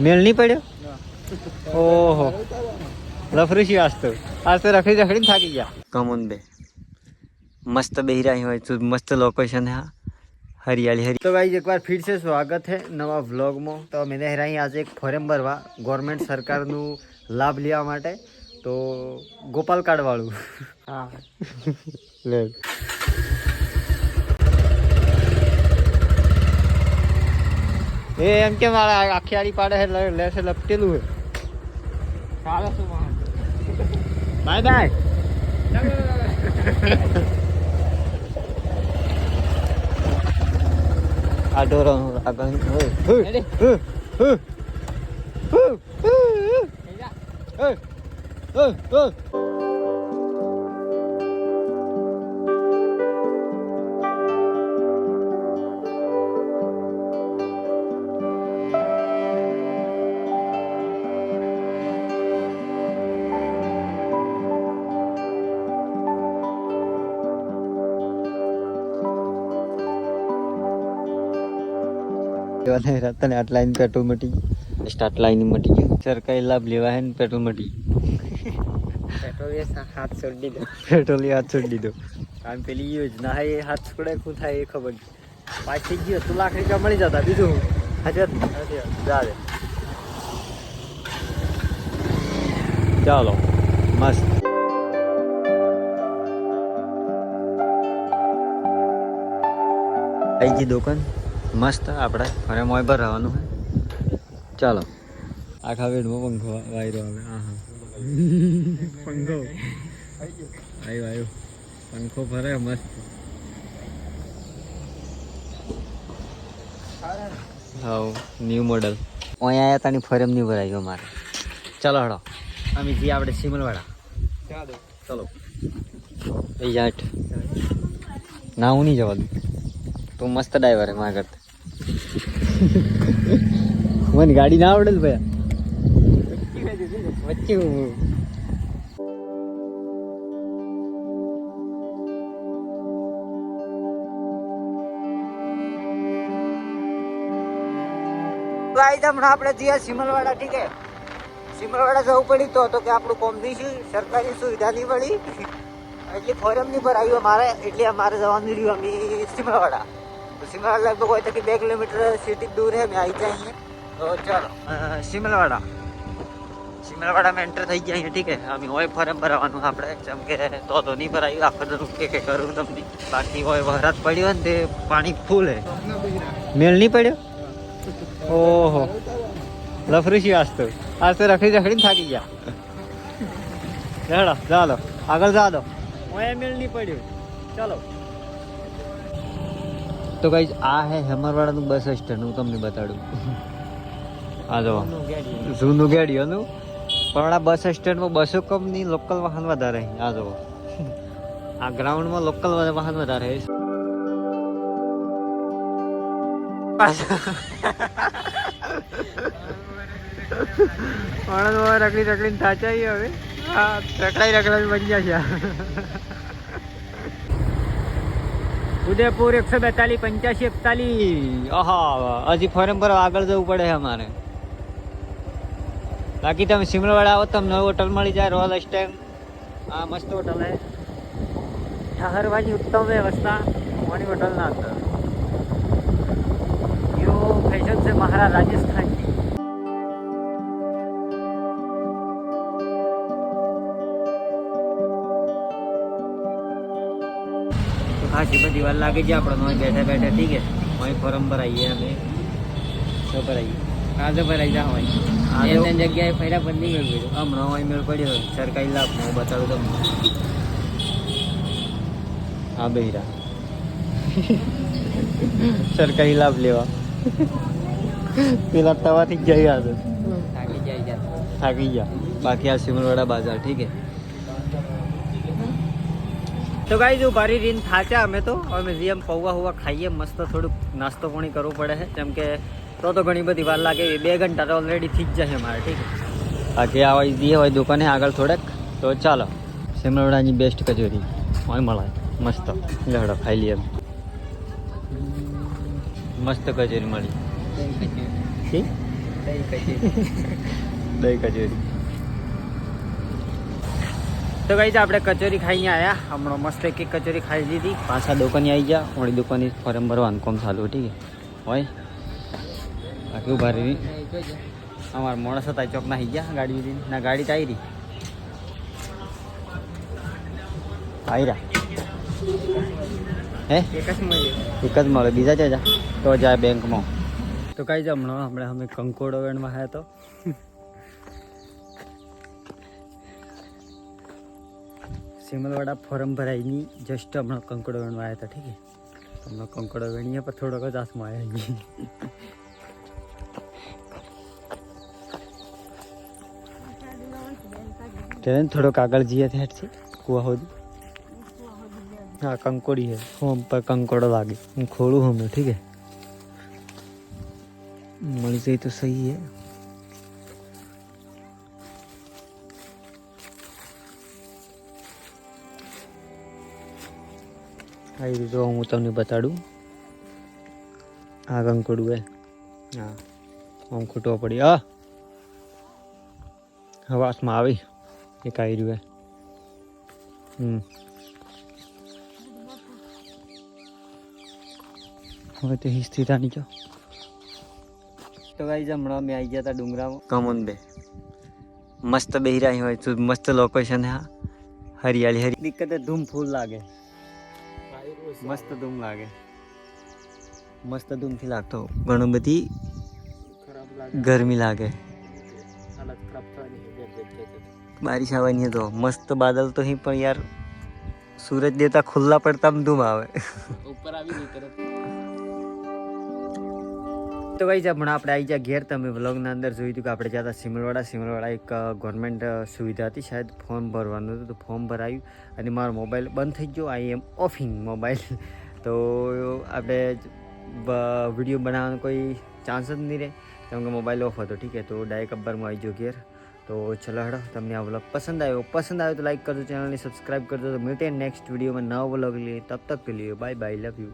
મેળ નહીં પડ્યો? ઓહો લફરી આજ તો રખડી રખડીને થાકી ગયા. કમોન બે મસ્ત બેહી હોય તો મસ્ત લોકેશન है हरियाली हरी. तो भाई एक बार फिर से स्वागत है नवा व्लॉगમાં. તો મેં અહીં આજે એક ફોર્મ ભરવા ગવર્મેન્ટ સરકારનું લાભ લેવા માટે. તો ગોપાલ કાર્ડ વાળું. હા લે એ એમ કે મારા આખી આડી પાડે લેશે લપટેલું હોય. ચાલો શું બાય બાય. આ ડોરો આગળ તને આટ લાઈન પેટ્રોલ મટી ગયું. સ્ટાર્ટ લાઈન મટી ગયું. સરકારી લાભ લેવા હે ને પેટ્રોલ મટી ગયું. પેટ્રોલ હાથ છોડી દીધો. પેટ્રોલ હાથ છોડી દીધો. કારણ પેલી યોજના હે એ હાથ છોડે શું થાય એ ખબર નહીં. પાછી ગયો તો લાખ રૂપિયા મળી જતા. બીજું ચાલે. ચાલો મસ્ત. આવી ગઈ દુકાન મસ્ત. આપણે ફરે મોય પર રહેવાનું હોય. ચાલો આખા વેડમાં પંખો વાયરો આવે. હા હા પંખો આવ્યો પંખો ફરે મસ્ત. હા ન્યૂ મોડલ અહીંયા આવ્યા તાની ફરેમ નહીં ભરાયો મારે. ચાલો હડો અમે જઈએ આપણે સિમલવાડા. ચલો એ જાટ ના હું નહીં જવા દઉં. તો મસ્ત ડ્રાઈવર હે મારા કરતા. મને ગાડી ના આવડે ને ભાઈ. વચ્ચે હમણાં આપણે જઈએ સિમલવાડા. ઠીક હે સિમલવાડા જવું પડી તો કે આપણું કોમની સરકારી સુવિધા નહીં મળી એટલે ફોરમ નહીં ભરાયું અમારે. એટલે અમારે જવાનું રહ્યું અમે સિમલવાડા. सिमलवाड़ा लगभग कोई तक 2 किलोमीटर सिटी दूर है. मैं आई जाएंगे तो चलो सिमलवाड़ा में एंटर થઈ જાય. ઠીક હે અમે હોય ફોરમ ભરવાનું આપણે. જેમ કે તો નહીં ભરાયું આખો દર કે કરું તમને. બાકી હોય વરાત પડ્યો ને તે પાણી ફૂલ હે. મેળ નહીં પડ્યો? ઓહો લફરી આજ તો રખડી રખડીને થાકી ગયા. હેડો ચાલો આગળ જા દો. ઓય મેળ નહીં પડ્યો. ચાલો તો ગાઈઝ આ હે હેમરવાડાનું બસ સ્ટેન્ડ. હું તમને બતાડું. હા જો જૂનું ગાડીઓનું. પણ આ બસ સ્ટેન્ડમાં બસો કમની લોકલ વાહન વધારે. આ જો આ ગ્રાઉન્ડમાં લોકલ વાહન વધારે. રખડી રખડીને થાચાઈ હવે. હા રખડાઈ બની ગયા છે. ઉદયપુર 142 85 41. હા હજી ફોરમ પર આગળ જવું પડે છે અમારે. બાકી તમે સિમલવાડા આવો તમને હોટલ મળી જાય. રોયલ સ્ટેન્ડ આ મસ્ત હોટલ है. ठहरवानी उत्तम व्यवस्था मोनी होटल ना अंदर. यो फैशन से महाराज राजस्थान की. ખાસી બધી વાર લાગી જાય આપણે બેઠા બેઠા. ઠીક હે વहीं ફોરમ પર આવીએ અમે. તો પર આવીએ આજે પર આવી જાઓ. અહીં જગ્યાએ ફેરા બંધ નહીં મેળવ્યું. હમણાં અહીં મેળ પડ્યો સરકારી લાભ. હું બતાડું તમને. હા બહેરા સરકારી લાભ લેવા પેલા તવાથી જ જઈ આજે થાકી ગયા. બાકી આ સિમલવાડા બાજાર. ઠીક હે તો ગાઈઝ ભારી રીન થાચ્યા અમે તો. અમે જેમ પૌવા હુવા ખાઈએ મસ્ત. થોડુંક નાસ્તો પાણી કરવું પડે છે. જેમ કે તો ઘણી બધી વાર લાગે. 2 ઘંટા તો ઓલરેડી થઈ જ જાય અમારે. ઠીક બાકી આવા દઈએ હોય દુકાને આગળ થોડેક. તો ચાલો સિમલવાડાની બેસ્ટ કચોરી હોય મળે મસ્ત. લેવડો ખાઈ લઈએ. મસ્ત કચોરી મળી. દહીં કચોરી. તો ગાઈસ આપણે કચોરી ખાઈને આવ્યા. હમણાં મસ્ત એક કચોરી ખાઈ લીધી. પાછા દુકાને આવી ગયા. ઓળી દુકાનની ફોરમ ભરવાનું કામ ચાલુ. ઠીક છે હોય બાકી ઉભા રહી. અમારા માણસ હતા ચોક ના આવી ગયા ગાડી લીધી. ના ગાડી તો આવી રહી. આવી રહ્યા હે એક જ મળે બીજા છે જા તો જાય બેંકમાં. તો કઈ જ હમણાં અમે કંકોડો વેણમાં આવ્યા તો સિમલવાડા ફોરમ ભરાઈની જસ્ટ હમણાં કંકોડો વેણમાં આવ્યા હતા. ઠીક છે હમણાં કંકોડો વેણીએ પણ થોડોક જ હાથમાં આવ્યા. ટ્રેન થોડોક આગળ જઈએ ત્યાં છે કુવા સુધી. हाँ कंकोड़ी है होम पर कंकोड़ा लागे हम खोलू हमें ठीक है मरी जाए तो सही है. आई जो हूँ तमने बताड़ू आ कंकोड़ू है हाँ हम खूटवा पड़ी आ हवास में आई एक आई रही है. હવે તો હિસ્ટ્રી રાની જો. તો ગાઈસ હમણાં અમે આવી ગયા હતા ડુંગરામાં કમોન બે મસ્ત બેહી રહી હોય તો મસ્ત લોકેશન है. हरियाली हरी दिक्कत है धूम फूल लागे मस्त धूम लागे मस्त धूम થી લાગતો ઘણું બધી ગરમી લાગે. बारिश આવવાની તો મસ્ત બાદલ તો ही પણ યાર सूरज देवता खुला पड़ता धूम आवे ऊपर આવી નહીં તરત. તો ગાઈસ હમણાં આપણે આવી ગયા ઘેર. તમે વ્લોગના અંદર જોયું હતું કે આપણે જતા સિમલવાડા એક ગવર્મેન્ટ સુવિધા હતી શાયદ ફોર્મ ભરવાનું હતું તો ફોર્મ ભરાયું અને મારો મોબાઈલ બંધ થઈ ગયો. આઈ એમ ઓફિંગ મોબાઈલ. તો આપણે વિડીયો બનાવવાનો કોઈ ચાન્સ જ નહીં રહે કેમ કે મોબાઈલ ઓફ હતો. ઠીક છે તો ડાયરેક્ટ અબ્બરમાં આવી ગયો ઘેર. તો ચલો હેડો તમને આ વ્લોગ પસંદ આવ્યો તો લાઈક કરજો ચેનલને સબસ્ક્રાઈબ કરજો. તો મળते हैं नेक्स्ट वीडियो में नवा व्लॉग लिए तब तक के लिए बाय बाय लव यू.